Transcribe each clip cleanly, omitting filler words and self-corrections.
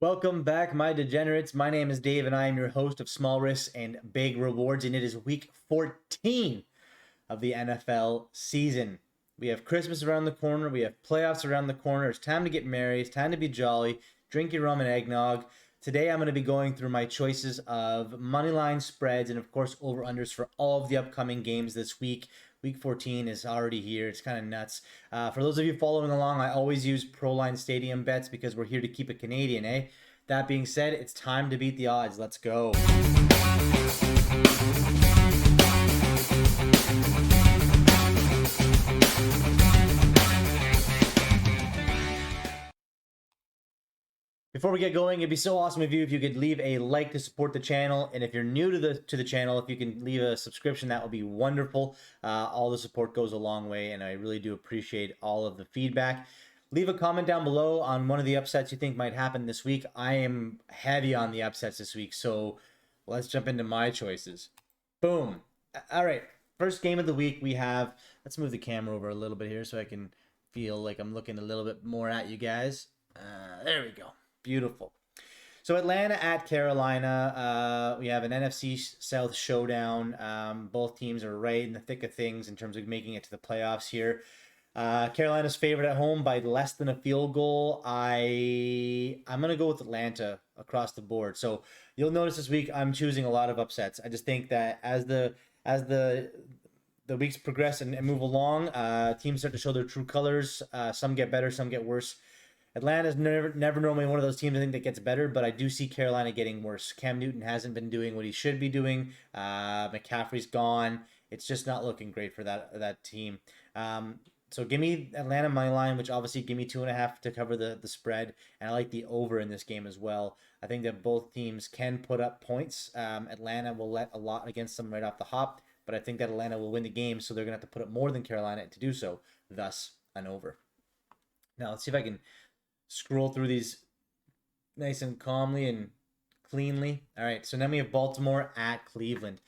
Welcome back, my degenerates. My name is Dave, and I am your host of Small Risks and Big Rewards, and it is week 14 of the NFL season. We have Christmas around the corner. We have playoffs around the corner. It's time to get merry. It's time to be jolly. Drink your rum and eggnog. Today, I'm going to be going through my choices of moneyline spreads and, of course, over-unders for all of the upcoming games this week. Week 14 is already here. It's kind of nuts. For those of you following along, I always use Proline Stadium bets because we're here to keep it Canadian, eh? That being said, it's time to beat the odds. Let's go. Before we get going, it'd be so awesome if you could leave a like to support the channel, and if you're new to the channel, if you can leave a subscription, that would be wonderful. All the support goes a long way, and I really do appreciate all of the feedback. Leave a comment down below on one of the upsets you think might happen this week. I am heavy on the upsets this week, so let's jump into my choices. Boom. All right, first game of the week we have. Let's move the camera over a little bit here so I can feel like I'm looking a little bit more at you guys. There we go. Beautiful. So Atlanta at Carolina. We have an NFC South showdown. Both teams are right in the thick of things in terms of making it to the playoffs here. Carolina's favored at home by less than a field goal. I'm gonna go with Atlanta across the board. So you'll notice this week I'm choosing a lot of upsets. I just think that as the weeks progress and move along, teams start to show their true colors. Some get better, some get worse. Atlanta's never normally one of those teams I think that gets better, but I do see Carolina getting worse. Cam Newton hasn't been doing what he should be doing. McCaffrey's gone. It's just not looking great for that team. So give me Atlanta money line, which obviously give me 2.5 to cover the spread, and I like the over in this game as well. I think that both teams can put up points. Atlanta will let a lot against them right off the hop, but I think that Atlanta will win the game, so they're gonna have to put up more than Carolina to do so. Thus, an over. Now let's see if I can scroll through these nice and calmly and cleanly. All right, so then we have Baltimore at Cleveland.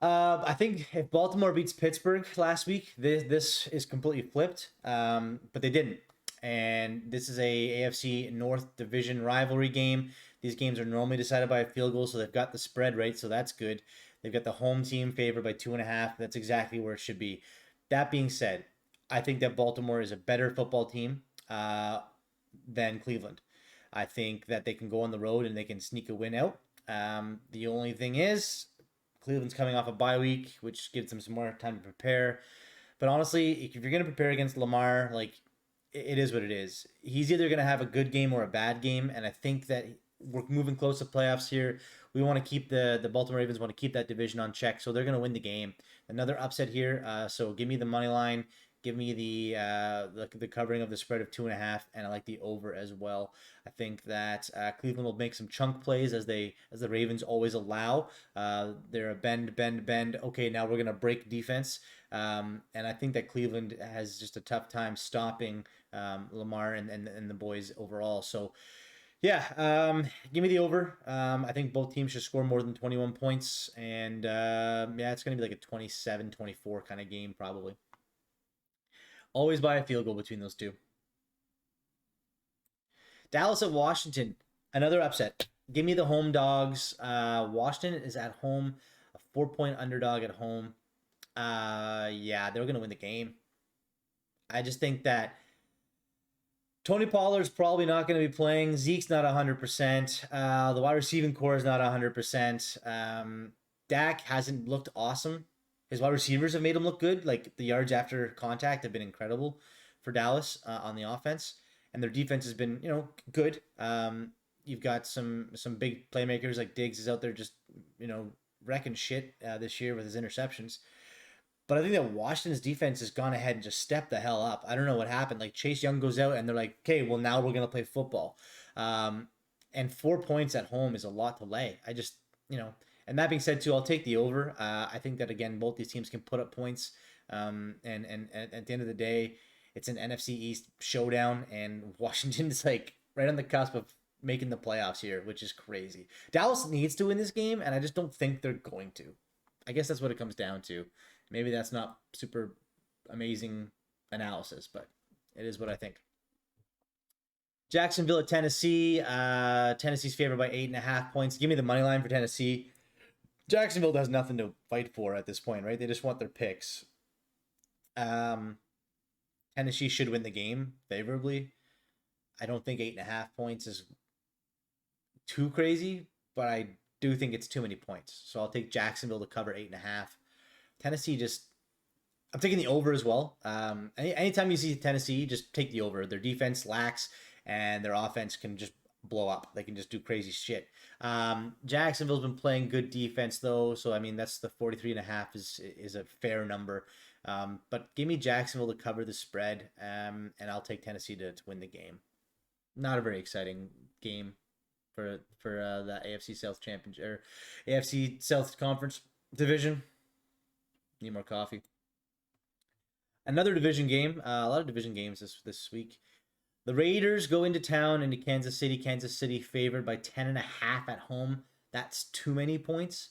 I think if Baltimore beats Pittsburgh last week, this is completely flipped. But they didn't, and this is a AFC North Division rivalry game. These games are normally decided by a field goal, so they've got the spread right, so that's good. They've got the home team favored by 2.5. That's exactly where it should be. That being said, I think that Baltimore is a better football team than Cleveland. I think that they can go on the road and they can sneak a win out. The only thing is, Cleveland's coming off a bye week, which gives them some more time to prepare. But honestly, if you're going to prepare against Lamar, like, it is what it is. He's either going to have a good game or a bad game, and I think that we're moving close to playoffs here. We want to keep the Baltimore Ravens want to keep that division on check, so they're going to win the game. Another upset here, so give me the money line. Give me the covering of the spread of 2.5, and I like the over as well. I think that Cleveland will make some chunk plays as the Ravens always allow. They're a bend. Okay, now we're gonna break defense, and I think that Cleveland has just a tough time stopping Lamar and the boys overall. So yeah, give me the over. I think both teams should score more than 21 points, and yeah, it's gonna be like a 27-24 kind of game probably. Always by a field goal between those two. Dallas at Washington, another upset. Give me the home dogs. Washington is at home, a 4-point underdog at home. Yeah, they're gonna win the game. I just think that Tony Pollard's probably not going to be playing. Zeke's not 100%. The wide receiving core is not 100%. Dak hasn't looked awesome. His wide receivers have made him look good. Like, the yards after contact have been incredible for Dallas on the offense, and their defense has been, good. You've got some big playmakers like Diggs is out there just wrecking shit this year with his interceptions. But I think that Washington's defense has gone ahead and just stepped the hell up. I don't know what happened. Like, Chase Young goes out and they're like, okay, well, now we're going to play football. And 4 points at home is a lot to lay. I just, and that being said, too, I'll take the over. I think that, again, both these teams can put up points. And at the end of the day, it's an NFC East showdown, and Washington's like right on the cusp of making the playoffs here, which is crazy. Dallas needs to win this game, and I just don't think they're going to. I guess that's what it comes down to. Maybe that's not super amazing analysis, but it is what I think. Jacksonville at Tennessee. Tennessee's favored by 8.5 points. Give me the money line for Tennessee. Jacksonville has nothing to fight for at this point, right? They just want their picks. Tennessee should win the game favorably. I don't think 8.5 points is too crazy, but I do think it's too many points. So I'll take Jacksonville to cover 8.5. Tennessee I'm taking the over as well. Anytime you see Tennessee, just take the over. Their defense lacks, and their offense can just blow up. They can just do crazy shit. Jacksonville's been playing good defense though, so I mean that's the 43.5 is a fair number. But give me Jacksonville to cover the spread, and I'll take Tennessee to win the game. Not a very exciting game for the AFC South Championship or AFC South Conference division. Need more coffee. Another division game. A lot of division games this week. The Raiders go into town into Kansas City. Kansas City favored by 10.5 at home. That's too many points.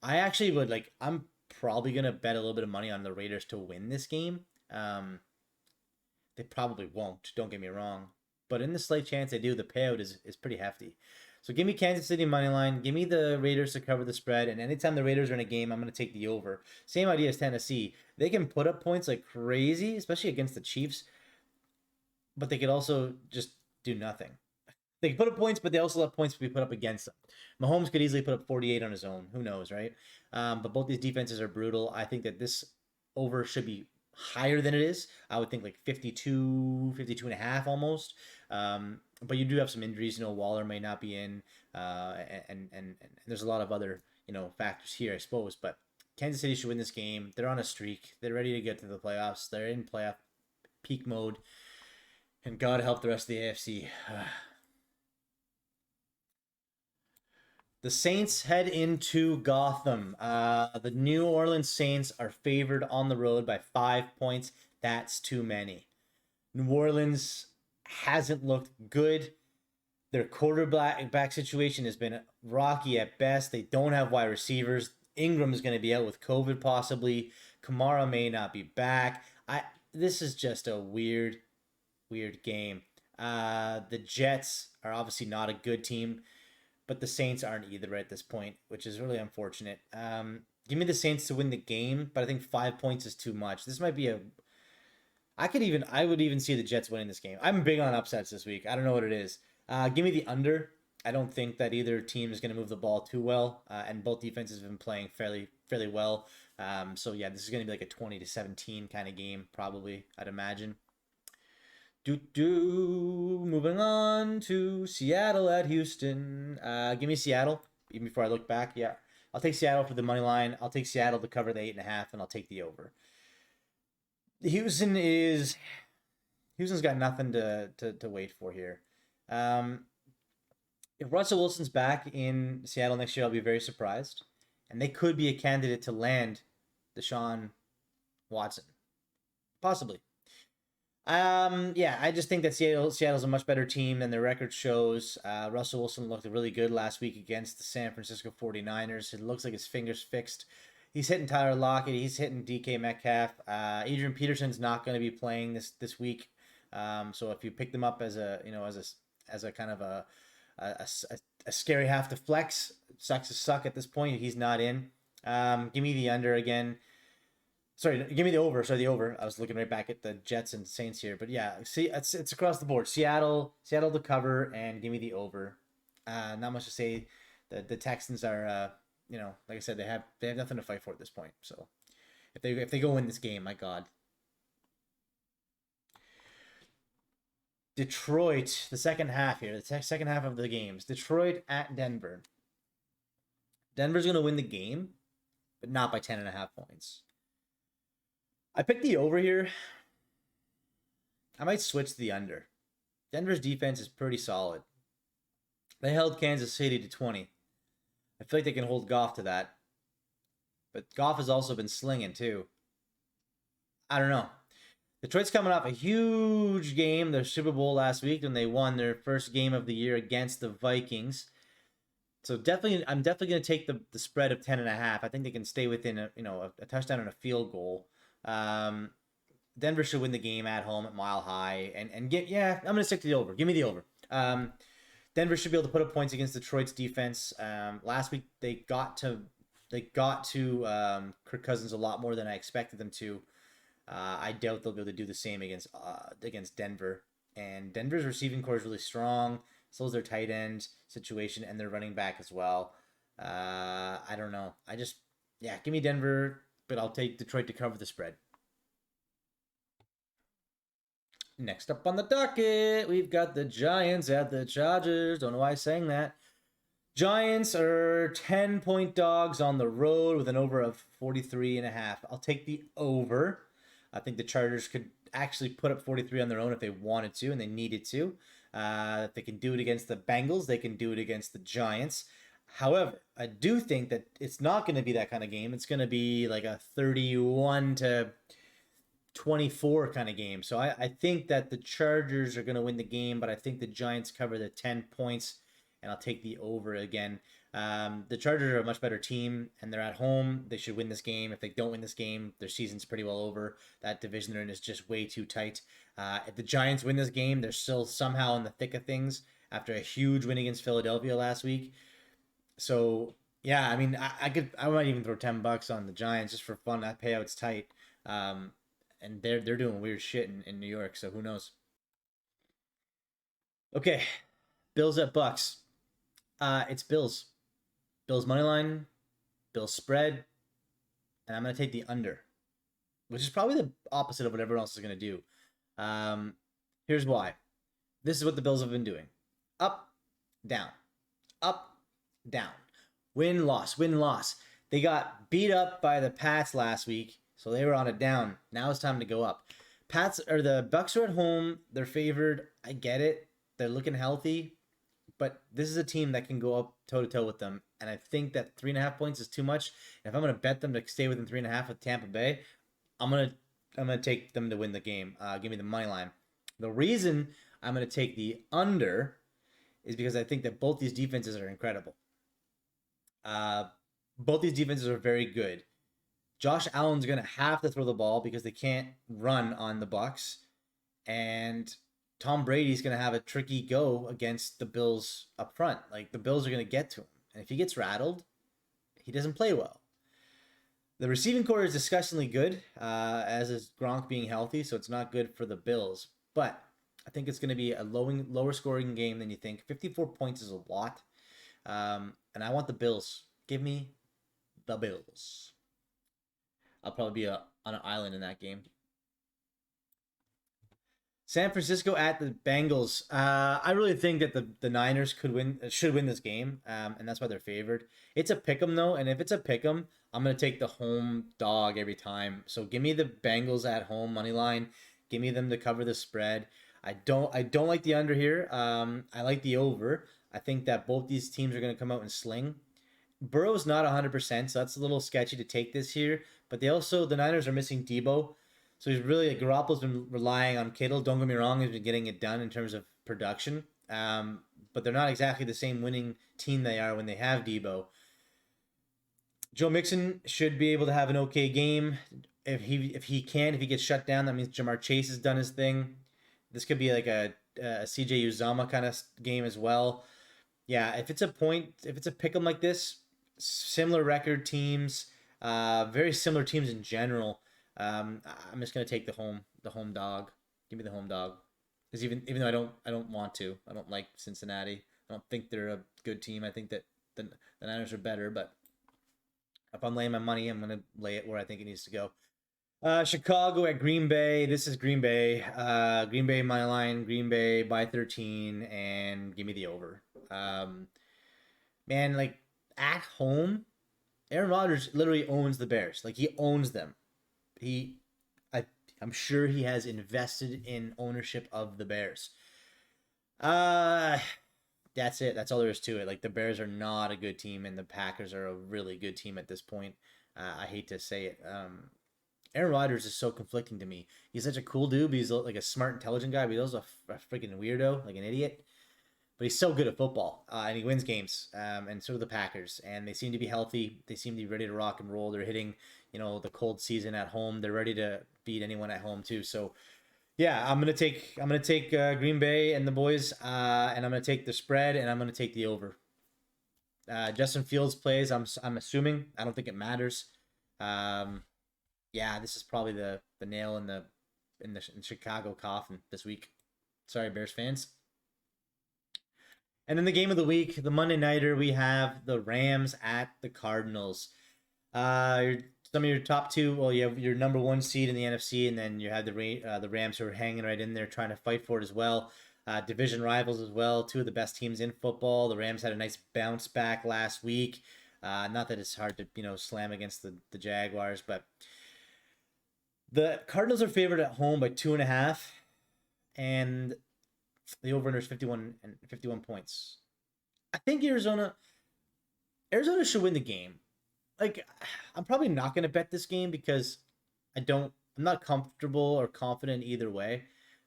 I actually would I'm probably gonna bet a little bit of money on the Raiders to win this game. They probably won't. Don't get me wrong, but in the slight chance they do, the payout is pretty hefty. So give me Kansas City money line. Give me the Raiders to cover the spread. And anytime the Raiders are in a game, I'm going to take the over. Same idea as Tennessee. They can put up points like crazy, especially against the Chiefs. But they could also just do nothing. They can put up points, but they also let points be put up against them. Mahomes could easily put up 48 on his own. Who knows, right? But both these defenses are brutal. I think that this over should be higher than it is. I would think like 52 and a half almost. But you do have some injuries. Waller may not be in, and there's a lot of other factors here, I suppose. But Kansas City should win this game. They're on a streak. They're ready to get to the playoffs. They're in playoff peak mode, and God help the rest of the AFC. The Saints head into Gotham. The New Orleans Saints are favored on the road by 5 points. That's too many. New Orleans hasn't looked good. Their quarterback situation has been rocky at best. They don't have wide receivers. Ingram is going to be out with COVID possibly. Kamara may not be back. This is just a weird game. The Jets are obviously not a good team, but the Saints aren't either at this point, which is really unfortunate. Give me the Saints to win the game, but I think 5 points is too much. This might be I would even see the Jets winning this game. I'm big on upsets this week. I don't know what it is. Give me the under. I don't think that either team is going to move the ball too well, and both defenses have been playing fairly well. So yeah, this is going to be like a 20-17 kind of game, probably, I'd imagine. Moving on to Seattle at Houston. Give me Seattle, even before I look back. Yeah, I'll take Seattle for the money line. I'll take Seattle to cover the 8.5, and I'll take the over. Houston's got nothing to wait for here. If Russell Wilson's back in Seattle next year, I'll be very surprised. And they could be a candidate to land Deshaun Watson. Possibly. I just think that Seattle's a much better team than their record shows. Russell Wilson looked really good last week against the San Francisco 49ers. It looks like his finger's fixed. He's hitting Tyler Lockett. He's hitting DK Metcalf. Adrian Peterson's not going to be playing this week. So if you pick them up as a kind of a scary half to flex, sucks to suck at this point. He's not in. Give me the under again. Sorry, give me the over. Sorry, the over. I was looking right back at the Jets and Saints here, but yeah, see, it's across the board. Seattle to cover, and give me the over. Not much to say. The Texans are. Like I said, they have nothing to fight for at this point. So if they go win this game, my God. Detroit, the second half here, the second half of the games. Detroit at Denver. Denver's going to win the game, but not by 10.5 points. I picked the over here. I might switch to the under. Denver's defense is pretty solid. They held Kansas City to 20. I feel like they can hold Goff to that. But Goff has also been slinging too. I don't know. Detroit's coming off a huge game, their Super Bowl last week, when they won their first game of the year against the Vikings. So I'm definitely going to take the spread of 10.5. I think they can stay within a touchdown and a field goal. Denver should win the game at home at Mile High, and I'm going to stick to the over. Give me the over. Denver should be able to put up points against Detroit's defense. Last week they got to Kirk Cousins a lot more than I expected them to. I doubt they'll be able to do the same against Denver. And Denver's receiving core is really strong. So is their tight end situation and their running back as well. I don't know. Give me Denver, but I'll take Detroit to cover the spread. Next up on the docket, we've got the Giants at the Chargers. Don't know why I'm saying that. Giants are 10-point dogs on the road with an over of 43.5. I'll take the over. I think the Chargers could actually put up 43 on their own if they wanted to and they needed to. If they can do it against the Bengals, they can do it against the Giants. However, I do think that it's not going to be that kind of game. It's going to be like a 31-24 kind of game. So I think that the Chargers are going to win the game, but I think the Giants cover the 10 points, and I'll take the over again. The Chargers are a much better team, and they're at home. They should win this game. If they don't win this game, their season's pretty well over. That division they're in is just way too tight. If the Giants win this game, they're still somehow in the thick of things after a huge win against Philadelphia last week. So yeah, I mean, I might even throw $10 on the Giants just for fun. That payout's tight, and they're doing weird shit in New York. So who knows? Okay, Bills at Bucks. It's Bills. Bills money line, Bills spread, and I'm gonna take the under, which is probably the opposite of what everyone else is gonna do. Here's why. This is what the Bills have been doing: up, down, up, down, win, loss, win, loss. They got beat up by the Pats last week, so they were on a down. Now it's time to go up. The Bucks are at home. They're favored. I get it. They're looking healthy. But this is a team that can go up toe-to-toe with them. And I think that 3.5 points is too much. And if I'm going to bet them to stay within 3.5 with Tampa Bay, I'm gonna take them to win the game. Give me the money line. The reason I'm going to take the under is because I think that both these defenses are incredible. Both these defenses are very good. Josh Allen's going to have to throw the ball because they can't run on the Bucks. And Tom Brady's going to have a tricky go against the Bills up front. Like, the Bills are going to get to him. And if he gets rattled, he doesn't play well. The receiving core is disgustingly good, as is Gronk being healthy, so it's not good for the Bills. But I think it's going to be a lower scoring game than you think. 54 points is a lot. And I want the Bills. Give me the Bills. I'll probably be on an island in that game. San Francisco at the Bengals. I really think that the Niners should win this game, and that's why they're favored. It's a pick'em though, and if it's a pick'em, I'm gonna take the home dog every time. So give me the Bengals at home money line. Give me them to cover the spread. I don't like the under here. I like the over. I think that both these teams are gonna come out and sling. Burrow's not 100%, so that's a little sketchy to take this here. But the Niners are missing Debo. So he's really, Garoppolo's been relying on Kittle. Don't get me wrong, he's been getting it done in terms of production. But they're not exactly the same winning team they are when they have Debo. Joe Mixon should be able to have an okay game. If he gets shut down, that means Jamar Chase has done his thing. This could be like a CJ Uzama kind of game as well. Yeah, if it's a pick 'em like this, similar record teams, very similar teams in general. I'm just gonna take the home dog. Give me the home dog. Because even though I don't want to. I don't like Cincinnati. I don't think they're a good team. I think that the Niners are better, but if I'm laying my money, I'm gonna lay it where I think it needs to go. Chicago at Green Bay. This is Green Bay. Green Bay money line. Green Bay by 13, and give me the over. Man, like at home, Aaron Rodgers literally owns the Bears. Like, he owns them. I'm sure he has invested in ownership of the Bears. That's it. That's all there is to it. Like, the Bears are not a good team, and the Packers are a really good team at this point. I hate to say it. Aaron Rodgers is so conflicting to me. He's such a cool dude, but he's like a smart, intelligent guy, but he's also a freaking weirdo, like an idiot. But he's so good at football, and he wins games, and so do the Packers. And they seem to be healthy. They seem to be ready to rock and roll. They're hitting, the cold season at home. They're ready to beat anyone at home, too. So, Yeah, I'm gonna take Green Bay and the boys, and I'm gonna take the spread, and I'm gonna take the over. Justin Fields plays. I'm assuming. I don't think it matters. Um, yeah, this is probably the nail in the in Chicago coffin this week. Sorry, Bears fans. And then the game of the week, the Monday nighter, we have the Rams at the Cardinals. Some of your top two. Well, you have your number one seed in the NFC, and then you have the Rams who are hanging right in there, trying to fight for it as well. Division rivals as well. Two of the best teams in football. The Rams had a nice bounce back last week. Not that it's hard to slam against the Jaguars, but the Cardinals are favored at home by 2.5, and the over-under is 51 points. I think Arizona should win the game. Like, I'm probably not going to bet this game because I'm not comfortable or confident either way.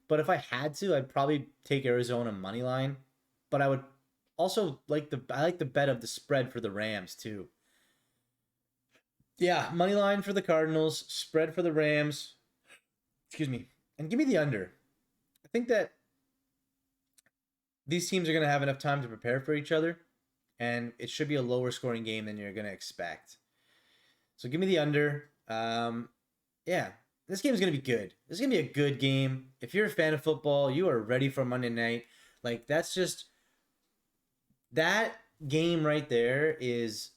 But if I had to, I'd probably take Arizona money line. But I would also like the bet of the spread for the Rams too. Yeah, money line for the Cardinals, spread for the Rams. Excuse me, and give me the under. I think that these teams are going to have enough time to prepare for each other, and it should be a lower scoring game than you're going to expect. So give me the under. Yeah, this game is going to be good. This is going to be a good game. If you're a fan of football, you are ready for Monday night. Like, that's just that game right there is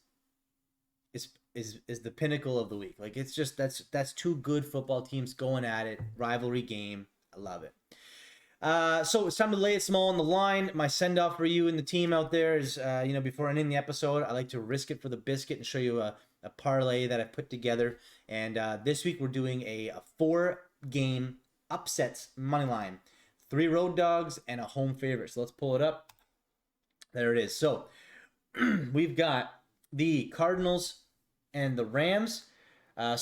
the pinnacle of the week. Like, it's just that's two good football teams going at it. Rivalry game. I love it. So it's time to lay it small on the line. My send off for you and the team out there is, before ending the episode, I like to risk it for the biscuit and show you a parlay that I put together. And this week we're doing a 4-game upsets money line, 3 road dogs and a home favorite. So let's pull it up. There it is. So we've got the Cardinals and the Rams. My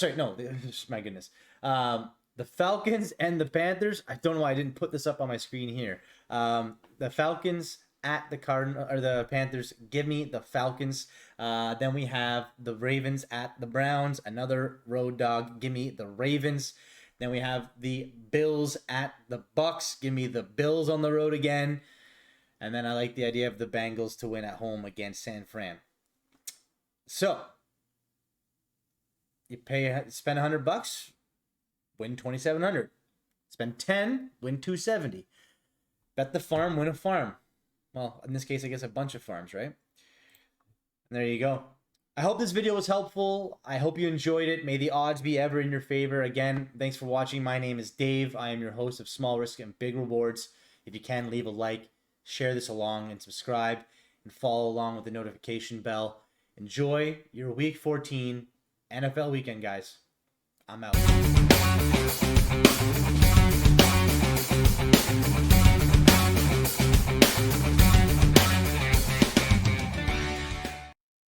goodness. The Falcons and the Panthers. I don't know why I didn't put this up on my screen here. The Falcons at the the Panthers. Give me the Falcons. Then we have the Ravens at the Browns. Another road dog. Give me the Ravens. Then we have the Bills at the Bucks. Give me the Bills on the road again. And then I like the idea of the Bengals to win at home against San Fran. So you spend $100, win $2,700. Spend $10, win $270. Bet the farm, win a farm. Well, in this case, I guess a bunch of farms, right? And there you go. I hope this video was helpful. I hope you enjoyed it. May the odds be ever in your favor. Again, thanks for watching. My name is Dave. I am your host of Small Risk and Big Rewards. If you can, leave a like, share this along, and subscribe, and follow along with the notification bell. Enjoy your Week 14 NFL weekend, guys. I'm out.